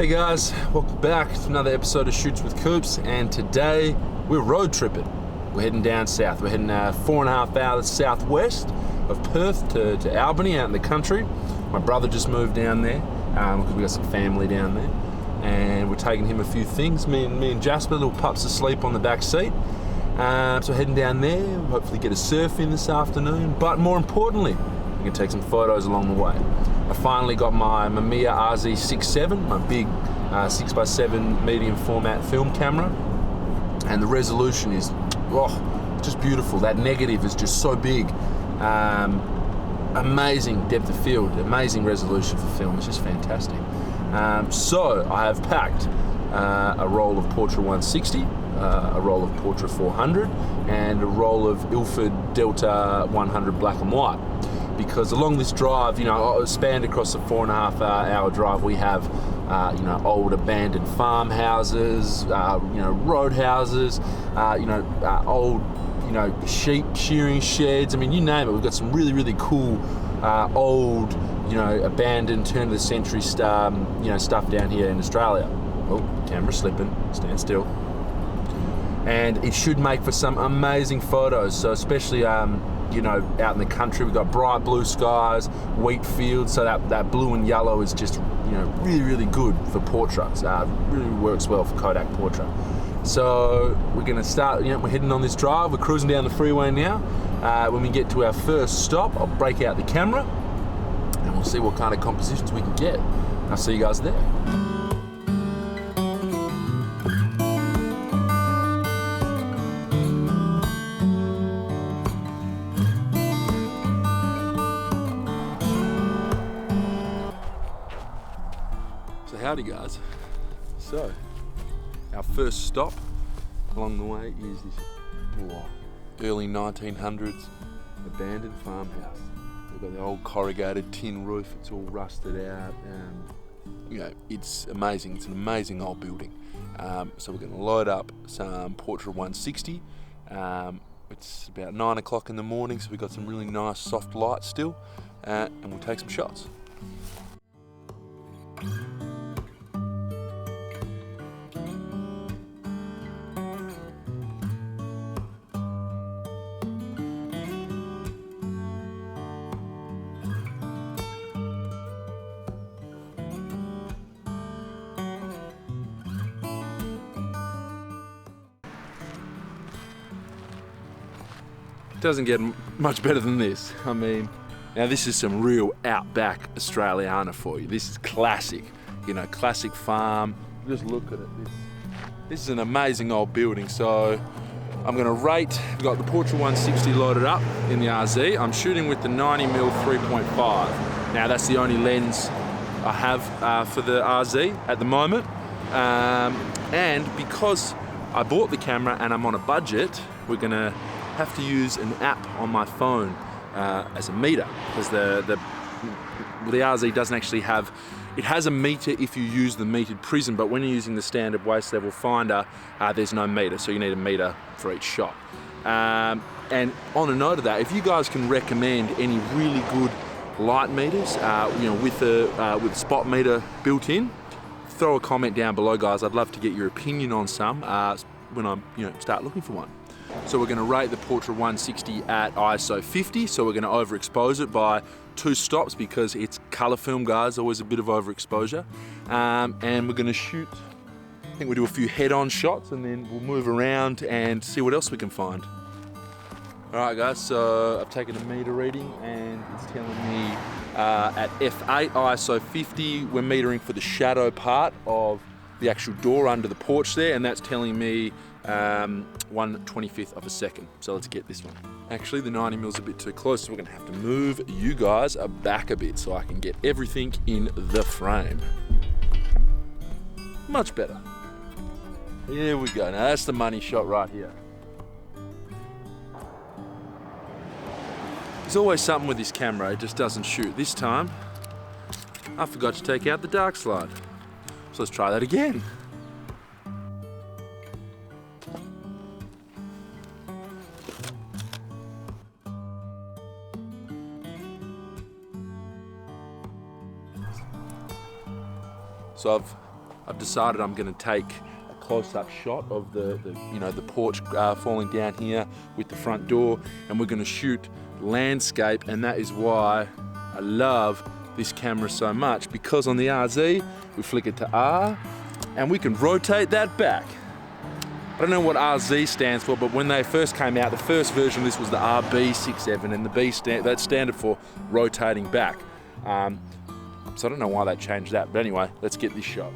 Hey guys, welcome back to another episode of Shoots with Coops, and today we're road tripping. We're heading down south. We're heading 4.5 hours southwest of Perth to Albany out in the country. My brother just moved down there because we got some family down there, and we're taking him a few things. Me and Jasper, little pup's asleep on the back seat. So heading down there, hopefully get a surf in this afternoon, but more importantly, we can take some photos along the way. I finally got my Mamiya RZ67, my big 6x7 medium format film camera, and the resolution is just beautiful. That negative is just so big. Amazing depth of field, amazing resolution for film. It's just fantastic. So I have packed a roll of Portra 160, a roll of Portra 400, and a roll of Ilford Delta 100 black and white. Because along this drive, spanned across the 4.5 hour drive, we have, old abandoned farmhouses, roadhouses, old, sheep shearing sheds. I mean, you name it. We've got some really, really cool, old, abandoned, turn of the century stuff down here in Australia. Oh, camera slipping. Stand still. And it should make for some amazing photos. So especially, out in the country, we've got bright blue skies, wheat fields, so that blue and yellow is just, really, really good for portraits. Really works well for Kodak portrait. So we're gonna start, we're heading on this drive, we're cruising down the freeway now. When we get to our first stop, I'll break out the camera and we'll see what kind of compositions we can get. I'll see you guys there. Howdy guys. So, our first stop along the way is this early 1900s abandoned farmhouse. We've got the old corrugated tin roof, it's all rusted out. It's amazing, it's an amazing old building. So we're going to load up some Portra 160. It's about 9 o'clock in the morning, so we've got some really nice soft light still, and we'll take some shots. Doesn't get much better than this. I mean, now this is some real outback Australiana for you. This is classic, classic farm. Just look at it. This is an amazing old building. So I'm gonna rate, we've got the Portra 160 loaded up in the RZ. I'm shooting with the 90mm 3.5. Now that's the only lens I have for the RZ at the moment. And because I bought the camera and I'm on a budget, we're gonna have to use an app on my phone as a meter, because the RZ doesn't actually have, it has a meter if you use the metered prism, but when you're using the standard waist level finder, there's no meter, so you need a meter for each shot. And on a note of that, if you guys can recommend any really good light meters, with a spot meter built in, throw a comment down below, guys. I'd love to get your opinion on some when I start looking for one. So we're going to rate the Portra 160 at ISO 50, so we're going to overexpose it by 2 stops because it's colour film, guys, always a bit of overexposure. And we're going to shoot, I think we'll do a few head-on shots and then we'll move around and see what else we can find. Alright guys, so I've taken a meter reading and it's telling me at f8 ISO 50, we're metering for the shadow part of the actual door under the porch there, and that's telling me 1/25th of a second. So let's get this one. Actually, the 90mm is a bit too close, so we're gonna have to move you guys back a bit so I can get everything in the frame. Much better. Here we go. Now that's the money shot right here. There's always something with this camera, it just doesn't shoot. This time, I forgot to take out the dark slide. So let's try that again. So I've I've decided I'm going to take a close-up shot of the porch falling down here with the front door, and we're going to shoot landscape. And that is why I love this camera so much, because on the RZ we flick it to R and we can rotate that back. I don't know what RZ stands for, but when they first came out, the first version of this was the RB67, and the B that's standard for rotating back. So I don't know why they changed that, but anyway, let's get this shot.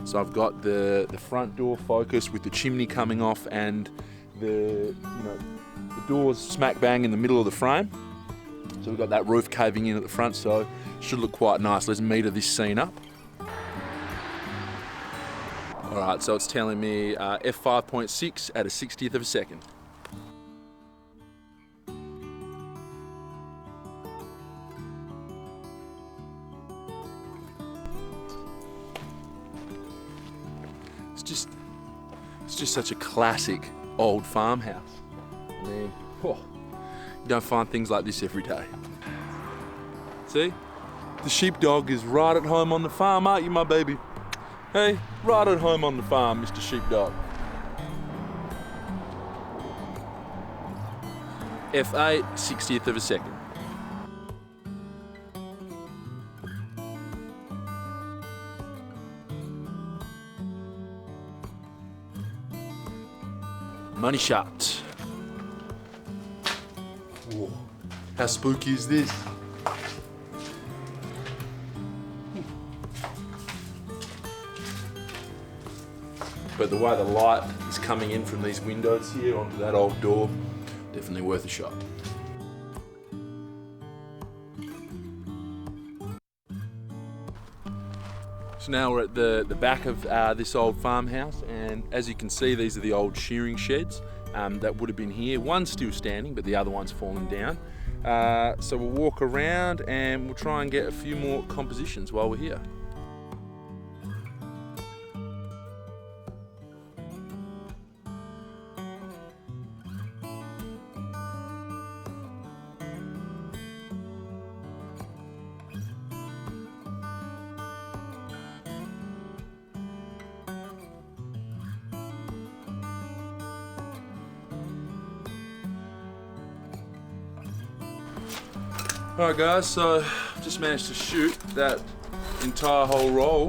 So I've got the front door focused with the chimney coming off, and the doors smack bang in the middle of the frame. So we've got that roof caving in at the front, so it should look quite nice. Let's meter this scene up. All right, so it's telling me f5.6 at a 60th of a second. It's just such a classic old farmhouse. I mean, you don't find things like this every day. See? The sheepdog is right at home on the farm, aren't you, my baby? Hey, right at home on the farm, Mr. Sheepdog. F8, 60th of a second. Money shot. Whoa. How spooky is this? But the way the light is coming in from these windows here onto that old door, definitely worth a shot. So now we're at the back of this old farmhouse, and as you can see, these are the old shearing sheds that would have been here. One's still standing, but the other one's fallen down. So we'll walk around and we'll try and get a few more compositions while we're here. Alright guys, so just managed to shoot that entire whole roll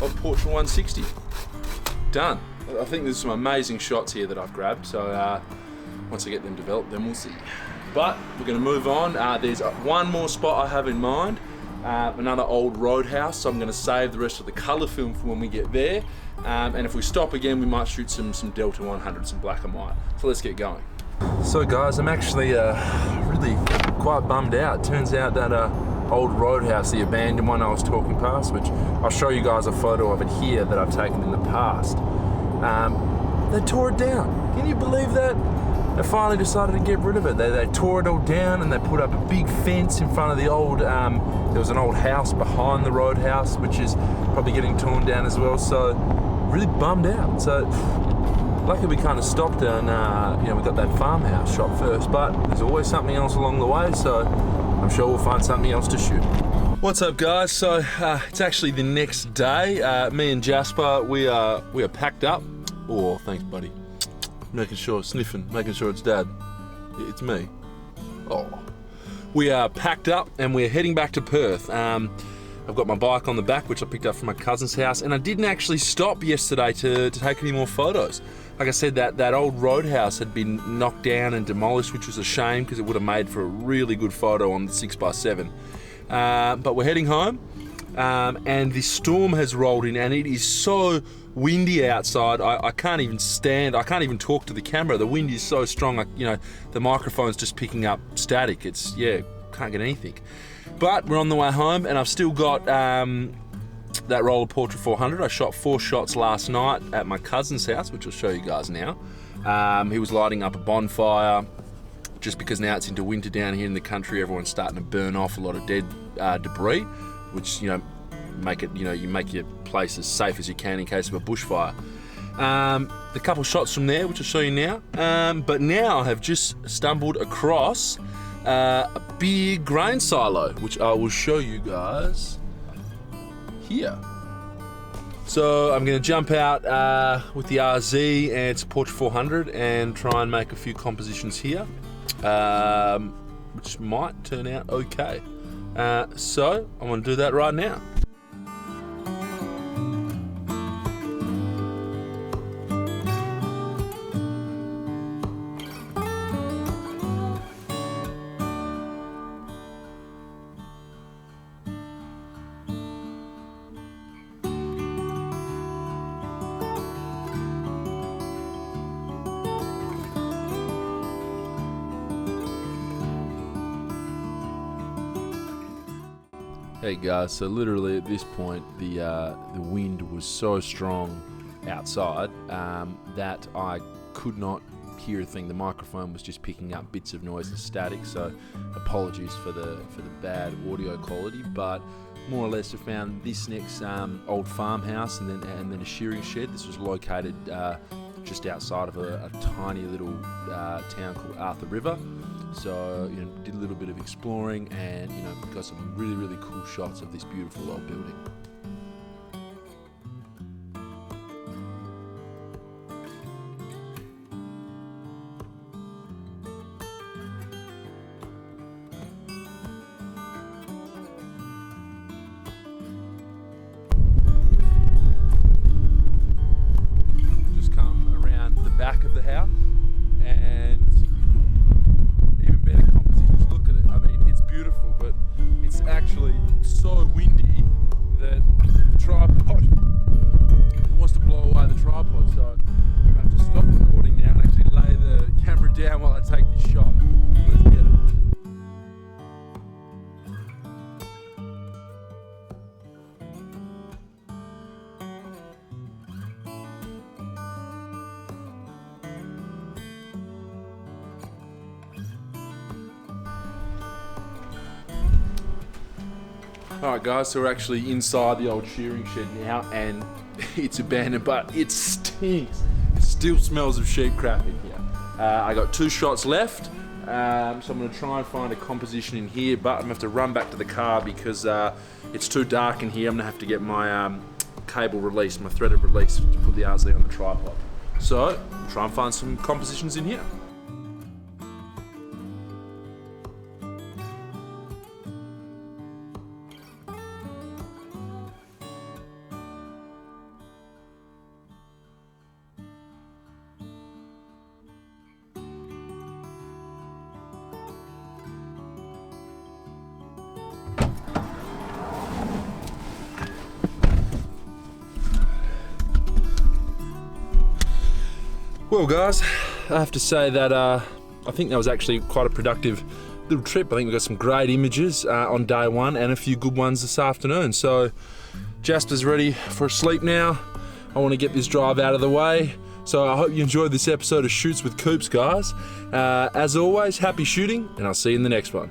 of Portra 160. Done. I think there's some amazing shots here that I've grabbed, so once I get them developed, then we'll see. But we're going to move on. There's one more spot I have in mind, another old roadhouse, so I'm going to save the rest of the colour film for when we get there. And if we stop again, we might shoot some Delta 100, some black and white. So let's get going. So guys, I'm actually really quite bummed out. Turns out that old roadhouse, the abandoned one I was talking past, which I'll show you guys a photo of it here that I've taken in the past, they tore it down. Can you believe that? They finally decided to get rid of it. They tore it all down and they put up a big fence in front of the old, there was an old house behind the roadhouse, which is probably getting torn down as well. So really bummed out. So luckily we kind of stopped and we got that farmhouse shot first, but there's always something else along the way, so I'm sure we'll find something else to shoot. What's up guys? So it's actually the next day. Me and Jasper, we are packed up. Oh, thanks buddy. Making sure it's Dad. It's me. Oh. We are packed up and we're heading back to Perth. I've got my bike on the back, which I picked up from my cousin's house, and I didn't actually stop yesterday to take any more photos. Like I said, that old roadhouse had been knocked down and demolished, which was a shame because it would have made for a really good photo on the 6x7. But we're heading home, and this storm has rolled in, and it is so windy outside. I can't even stand. I can't even talk to the camera. The wind is so strong. The microphone's just picking up static. Can't get anything. But we're on the way home, and I've still got that roll of Portra 400. I shot 4 shots last night at my cousin's house, which I'll show you guys now. He was lighting up a bonfire, just because now it's into winter down here in the country. Everyone's starting to burn off a lot of dead debris, which you make your place as safe as you can in case of a bushfire. A couple shots from there, which I'll show you now. But now I have just stumbled across a big grain silo, which I will show you guys here. So I'm going to jump out with the RZ and it's a Portra 400 and try and make a few compositions here, which might turn out okay. So I'm going to do that right now. Hey guys, so literally at this point the wind was so strong outside that I could not hear a thing. The microphone was just picking up bits of noise and static, so apologies for the bad audio quality, but more or less I found this next old farmhouse and then a shearing shed. This was located just outside of a tiny little town called Arthur River. So, did a little bit of exploring and, got some really, really cool shots of this beautiful old building. Just come around the back of the house and beautiful, but it's actually so windy that the tripod wants to blow away the tripod, so I'm going to have to stop recording now and actually lay the camera down while I take this shot. Let's get it. Alright guys, so we're actually inside the old shearing shed now and it's abandoned, but it stinks. It still smells of sheep crap in here. I got 2 shots left, so I'm going to try and find a composition in here, but I'm going to have to run back to the car because it's too dark in here. I'm going to have to get my cable released, my threaded release to put the RZ on the tripod. So, try and find some compositions in here. Well guys, I have to say that I think that was actually quite a productive little trip. I think we got some great images on day 1 and a few good ones this afternoon. So Jasper's ready for a sleep now. I want to get this drive out of the way. So I hope you enjoyed this episode of Shoots with Coops, guys. As always, happy shooting, and I'll see you in the next one.